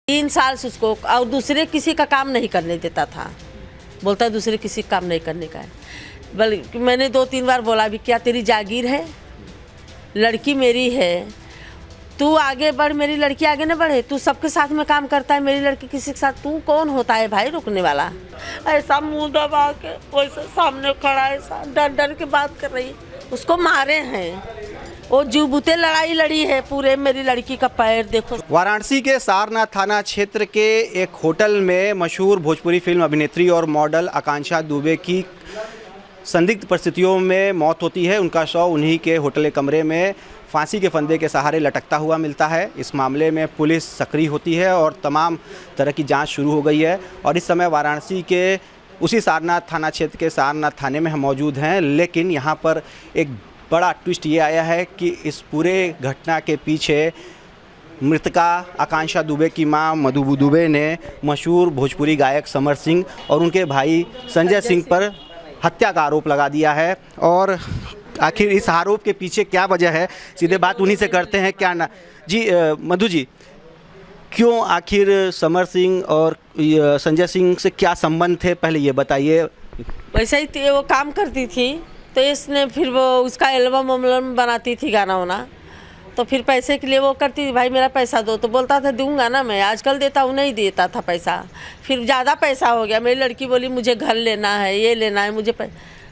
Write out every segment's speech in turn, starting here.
3 साल से उसको, और दूसरे किसी का काम नहीं करने देता था। बोलता है दूसरे किसी का काम नहीं करने का है। बल्कि मैंने 2-3 बार बोला भी, क्या तेरी जागीर है, लड़की मेरी है, तू आगे बढ़, मेरी लड़की आगे न बढ़े। तू सबके साथ में काम करता है, मेरी लड़की किसी के साथ, तू कौन होता है भाई रुकने वाला। ऐसा मुंह दबा के वैसे सामने खड़ा है, ऐसा डर डर के बात कर रही है। उसको मारे हैं, वो जुबूते लड़ाई लड़ी है पूरे। मेरी लड़की का पैर देखो। वाराणसी के सारनाथ थाना क्षेत्र के एक होटल में मशहूर भोजपुरी फिल्म अभिनेत्री और मॉडल आकांक्षा दुबे की संदिग्ध परिस्थितियों में मौत होती है। उनका शव उन्हीं के होटल कमरे में फांसी के फंदे के सहारे लटकता हुआ मिलता है। इस मामले में पुलिस सक्रिय होती है और तमाम तरह की जांच शुरू हो गई है। और इस समय वाराणसी के उसी सारनाथ थाना क्षेत्र के सारनाथ थाने में हम मौजूद हैं। लेकिन यहाँ पर एक बड़ा ट्विस्ट ये आया है कि इस पूरे घटना के पीछे मृतका आकांक्षा दुबे की मां मधु दुबे ने मशहूर भोजपुरी गायक समर सिंह और उनके भाई संजय सिंह पर हत्या का आरोप लगा दिया है। और आखिर इस आरोप के पीछे क्या वजह है, सीधे बात उन्हीं से करते हैं। क्या ना जी, मधु जी, क्यों आखिर समर सिंह और संजय सिंह से क्या संबंध थे, पहले ये बताइए। वैसे ही वो काम करती थी, तो इसने फिर वो उसका एल्बम बनाती थी, गाना वाना, तो फिर पैसे के लिए वो करती थी, भाई मेरा पैसा दो, तो बोलता था दूंगा ना मैं, आजकल देता हूँ, नहीं देता था पैसा। फिर ज़्यादा पैसा हो गया, मेरी लड़की बोली मुझे घर लेना है, ये लेना है, मुझे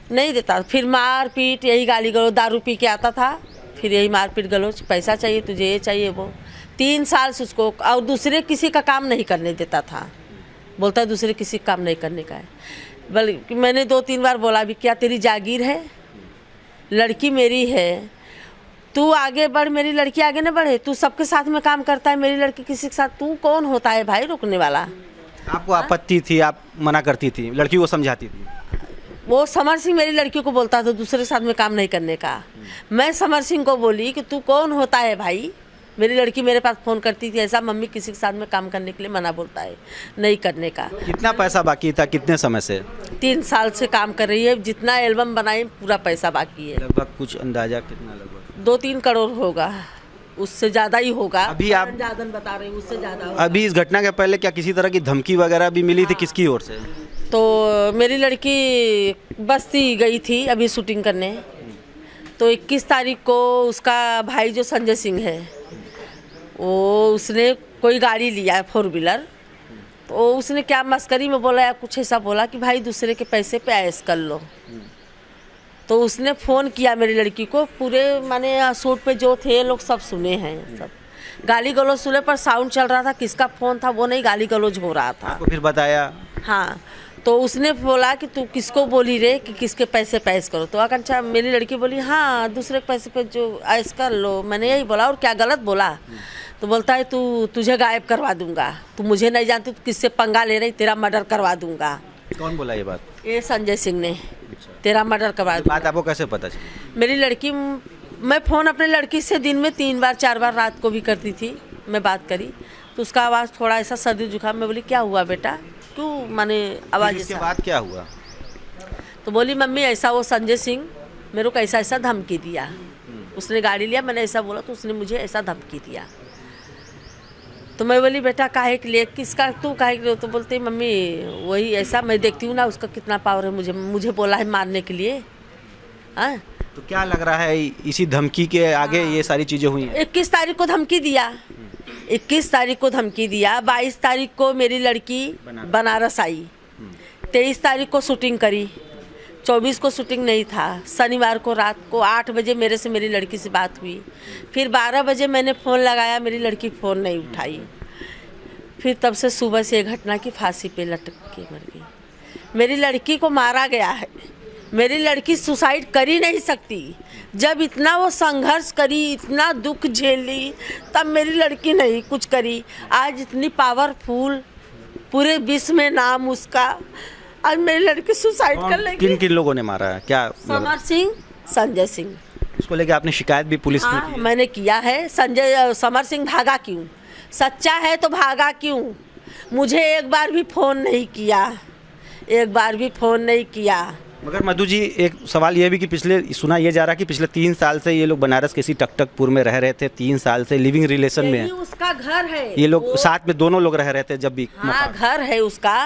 नहीं देता। फिर मार पीट, यही गाली गलो, दारू पी के आता था, फिर यही मार पीट गलो, पैसा चाहिए तुझे, ये चाहिए वो। 3 साल से उसको, और दूसरे किसी का काम नहीं करने देता था। बोलता है दूसरे किसी का काम नहीं करने का है। बल्कि मैंने 2-3 बार बोला भी, क्या तेरी जागीर है, लड़की मेरी है, तू आगे बढ़, मेरी लड़की आगे न बढ़े। तू सबके साथ में काम करता है, मेरी लड़की किसी के साथ, तू कौन होता है भाई रुकने वाला। आपको आपत्ति थी, आप मना करती थी, लड़की को समझाती थी। वो समर सिंह मेरी लड़की को बोलता था दूसरे के साथ में काम नहीं करने का। मैं समर सिंह को बोली कि तू कौन होता है भाई। मेरी लड़की मेरे पास फ़ोन करती थी, ऐसा मम्मी किसी के साथ में काम करने के लिए मना बोलता है, नहीं करने का। कितना पैसा बाकी था, कितने समय से? 3 साल से काम कर रही है, जितना एल्बम बनाई पूरा पैसा बाकी है। लगभग कुछ अंदाजा कितना? लगभग 2-3 करोड़ होगा, उससे ज़्यादा ही होगा। अभी आप ज़्यादा बता रही हूँ, उससे ज़्यादा होगा। अभी इस घटना के पहले क्या किसी तरह की धमकी वगैरह भी मिली थी? किसकी ओर से? तो मेरी लड़की बस्ती गई थी अभी शूटिंग करने, तो 21 तारीख को उसका भाई जो संजय सिंह है, वो उसने कोई गाड़ी लिया है 4 व्हीलर, तो उसने क्या मस्करी में बोला या कुछ ऐसा बोला कि भाई दूसरे के पैसे पे ऐश कर लो। तो उसने फ़ोन किया मेरी लड़की को, पूरे माने शूट पे जो थे लोग सब सुने हैं, सब गाली गलौज सुने, पर साउंड चल रहा था, किसका फ़ोन था वो नहीं, गाली गलौज हो रहा था। आपको फिर बताया? हाँ, तो उसने बोला कि तू किसको बोली रे कि किसके पैसे पे ऐश करो। तो आकांक्षा मेरी लड़की बोली हाँ दूसरे के पैसे पे जो ऐश कर लो। मैंने यही बोला, और क्या गलत बोला? तो बोलता है तुझे गायब करवा दूंगा, तू मुझे नहीं जानती, तू किससे पंगा ले रही, तेरा मर्डर करवा दूंगा। कौन बोला ये बात? ये संजय सिंह ने, तेरा मर्डर करवा दूंगा। बात आपको कैसे पता चली? मेरी लड़की, मैं फ़ोन अपने लड़की से दिन में 3 बार 4 बार रात को भी करती थी, मैं बात करी, तो उसका आवाज़ थोड़ा ऐसा सर्दी जुकाम। मैं बोली क्या हुआ बेटा, क्यों माने आवाज़? इसके बाद क्या हुआ? तो बोली मम्मी ऐसा वो संजय सिंह मेरे को ऐसा ऐसा धमकी दिया, उसने गाड़ी लिया, मैंने ऐसा बोला तो उसने मुझे ऐसा धमकी दिया। तो मैं बोली बेटा काहे के लिए, किसका, तू काहे के लिए? तो बोलते मम्मी वही ऐसा, मैं देखती हूँ ना उसका कितना पावर है, मुझे बोला है मारने के लिए। हाँ, तो क्या लग रहा है इसी धमकी के आगे ये सारी चीज़ें हुई? 21 तारीख को धमकी दिया, 21 तारीख को धमकी दिया, 22 तारीख को मेरी लड़की बनारस आई, 23 तारीख को शूटिंग करी, 24 को शूटिंग नहीं था। शनिवार को रात को 8 बजे मेरे से मेरी लड़की से बात हुई, फिर 12 बजे मैंने फ़ोन लगाया, मेरी लड़की फ़ोन नहीं उठाई। फिर तब से सुबह से घटना की फांसी पे लटक के मर गई। मेरी लड़की को मारा गया है, मेरी लड़की सुसाइड कर ही नहीं सकती। जब इतना वो संघर्ष करी, इतना दुख झेली, तब मेरी लड़की नहीं कुछ करी। आज इतनी पावरफुल, पूरे विश्व में नाम उसका, आज मेरी लड़की सुसाइड कर लेगी। किन किन लोगों ने मारा है? क्या? समर सिंह, संजय सिंह। इसको लेके आपने शिकायत भी पुलिस में की है? मैंने किया है। समर सिंह भागा क्यों? सच्चा है तो भागा क्यों? मुझे एक बार भी फ़ोन नहीं किया, एक बार भी फ़ोन नहीं किया। मगर मधु जी, एक सवाल ये भी कि सुना ये जा रहा है कि पिछले 3 साल से ये लोग बनारस किसी टकटकपुर में रह रहे थे, 3 साल से लिविंग रिलेशन में यही है। उसका घर है, ये लोग साथ में दोनों लोग रह रहे थे जब भी हाँ घर है उसका।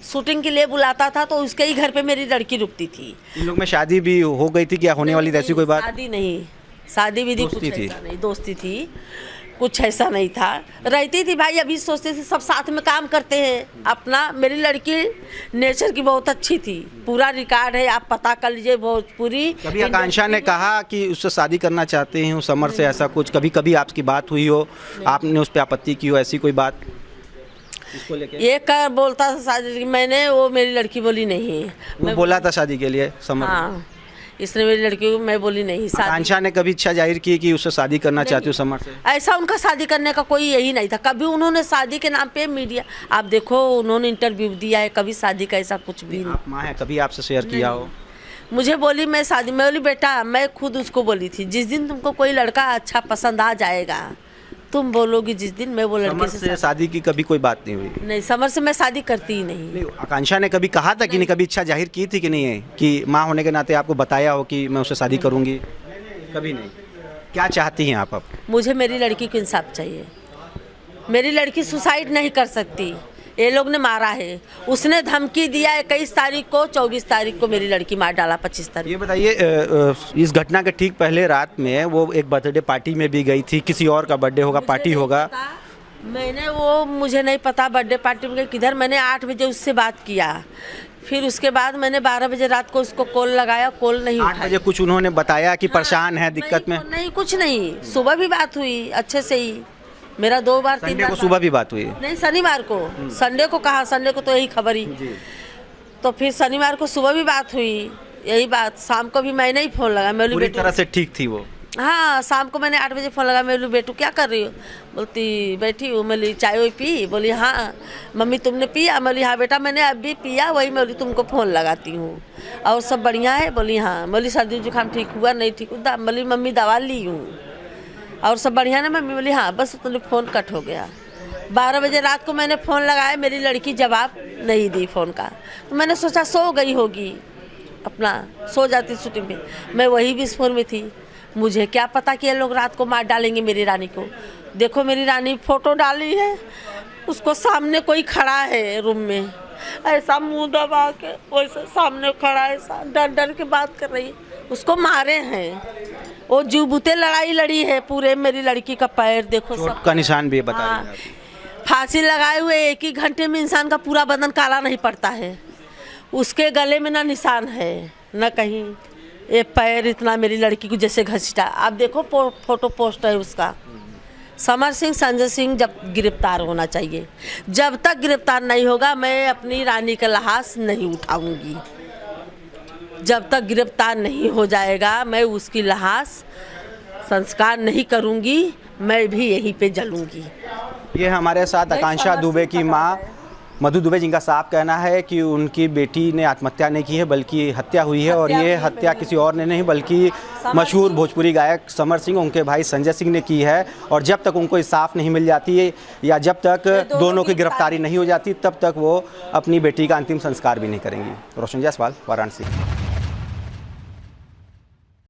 शूटिंग के लिए बुलाता था तो उसके ही घर पे मेरी लड़की रुकती थी। इन लोग में शादी भी हो गई थी क्या, होने वाली ऐसी कोई बात? शादी नहीं, शादी विधि कुछ दोस्ती थी। ऐसा नहीं, दोस्ती थी, कुछ ऐसा नहीं था। रहती थी भाई, अभी सोचते थे सब साथ में काम करते हैं अपना। मेरी लड़की नेचर की बहुत अच्छी थी, पूरा रिकॉर्ड है, आप पता कर लीजिए भोजपुरी। कभी आकांक्षा ने कहा कि उससे शादी करना चाहते हैं समर से, ऐसा कुछ कभी कभी आपकी बात हुई हो, आपने उस पर आपत्ति की हो, ऐसी कोई बात इसको लेके? ये कर बोलता था शादी, मैंने वो मेरी लड़की बोली नहीं। वो बोला था शादी के लिए समर? हाँ, इसने मेरी लड़की को, मैं बोली नहीं शादी। आकांक्षा ने कभी इच्छा जाहिर की कि उससे शादी करना चाहती हूँ समर से? ऐसा उनका शादी करने का कोई यही नहीं था। कभी उन्होंने शादी के नाम पे मीडिया, आप देखो उन्होंने इंटरव्यू दिया है, कभी शादी का ऐसा कुछ भी नहीं। आप माँ हैं, कभी आपसे शेयर किया हो? मुझे बोली मैं शादी, मैं बोली बेटा, मैं खुद उसको बोली थी जिस दिन तुमको कोई लड़का अच्छा पसंद आ जाएगा तुम बोलोगी जिस दिन, मैं वो लड़के से शादी की कभी कोई बात नहीं हुई? नहीं, समर से मैं शादी करती ही नहीं। आकांक्षा ने कभी कहा था कि नहीं, कभी इच्छा जाहिर की थी कि नहीं है कि माँ होने के नाते आपको बताया हो कि मैं उससे शादी करूँगी? कभी नहीं। क्या चाहती हैं आप अब? मुझे मेरी लड़की को इंसाफ चाहिए। मेरी लड़की सुसाइड नहीं कर सकती, ये लोग ने मारा है। उसने धमकी दिया 21 तारीख को, 24 तारीख को मेरी लड़की मार डाला, 25 तारीख। ये बताइए, इस घटना के ठीक पहले रात में वो एक बर्थडे पार्टी में भी गई थी, किसी और का बर्थडे होगा, पार्टी होगा? मैंने वो, मुझे नहीं पता बर्थडे पार्टी में गई किधर। मैंने 8 बजे उससे बात किया, फिर उसके बाद मैंने 12 बजे रात को उसको कॉल लगाया, कॉल नहीं उठाई। 8 बजे कुछ उन्होंने बताया कि परेशान है, दिक्कत में? नहीं, कुछ नहीं। सुबह भी बात हुई अच्छे से ही, मेरा 2 बार 3 संडे बार को सुबह भी बात हुई? नहीं, शनिवार को। संडे को कहा, संडे को तो यही खबर ही। तो फिर शनिवार को सुबह भी बात हुई, यही बात। शाम को भी मैंने ही फोन लगा, मैं बोली पूरी तरह से ठीक थी वो? हाँ, शाम को मैंने 8 बजे फ़ोन लगा, मैं बोली बेटू क्या कर रही हो? बोलती बैठी हूँ। मैं बोली चाय वाय पी? बोली हाँ। मम्मी तुमने पिया? मैं बोली हाँ बेटा मैंने अभी पिया, वही मैं बोली तुमको फ़ोन लगाती हूँ। और सब बढ़िया है? बोली हाँ। बोली सर्दी जुकाम ठीक हुआ? नहीं ठीक हुआ। बोली मम्मी दवा ली हूँ। और सब बढ़िया ना मम्मी? बोली हाँ। बस तुमने फ़ोन कट हो गया। 12 बजे रात को मैंने फ़ोन लगाया, मेरी लड़की जवाब नहीं दी फ़ोन का। तो मैंने सोचा सो गई होगी, अपना सो जाती शूटिंग में। मैं वही विस्फोट में थी, मुझे क्या पता कि ये लोग रात को मार डालेंगे मेरी रानी को। देखो मेरी रानी फ़ोटो डाली है, उसको सामने कोई खड़ा है रूम में, ऐसा मुंह दबा के वैसे सामने खड़ा है, ऐसा डर डर के बात कर रही है। उसको मारे हैं, वो जुबूते लड़ाई लड़ी है पूरे। मेरी लड़की का पैर देखो, सब का निशान भी बता हाँ, रहे हैं। फांसी लगाए हुए 1 ही घंटे में इंसान का पूरा बदन काला नहीं पड़ता है। उसके गले में ना निशान है ना कहीं, ये पैर इतना मेरी लड़की को जैसे घसीटा। आप देखो फोटो पोस्ट है उसका। समर सिंह, संजय सिंह जब गिरफ्तार होना चाहिए। जब तक गिरफ्तार नहीं होगा मैं अपनी रानी का लाश नहीं उठाऊंगी। जब तक गिरफ्तार नहीं हो जाएगा मैं उसकी लाश संस्कार नहीं करूंगी, मैं भी यहीं पे जलूंगी। ये हमारे साथ आकांक्षा दुबे की माँ मधु दुबे, जिनका साफ कहना है कि उनकी बेटी ने आत्महत्या नहीं की है बल्कि हत्या हुई है, और ये हत्या किसी और ने नहीं बल्कि मशहूर भोजपुरी गायक समर सिंह, उनके भाई संजय सिंह ने की है। और जब तक उनको इंसाफ नहीं मिल जाती है या जब तक दोनों की गिरफ्तारी नहीं हो जाती, तब तक वो अपनी बेटी का अंतिम संस्कार भी नहीं करेंगी। रोशन जायसवाल, वाराणसी।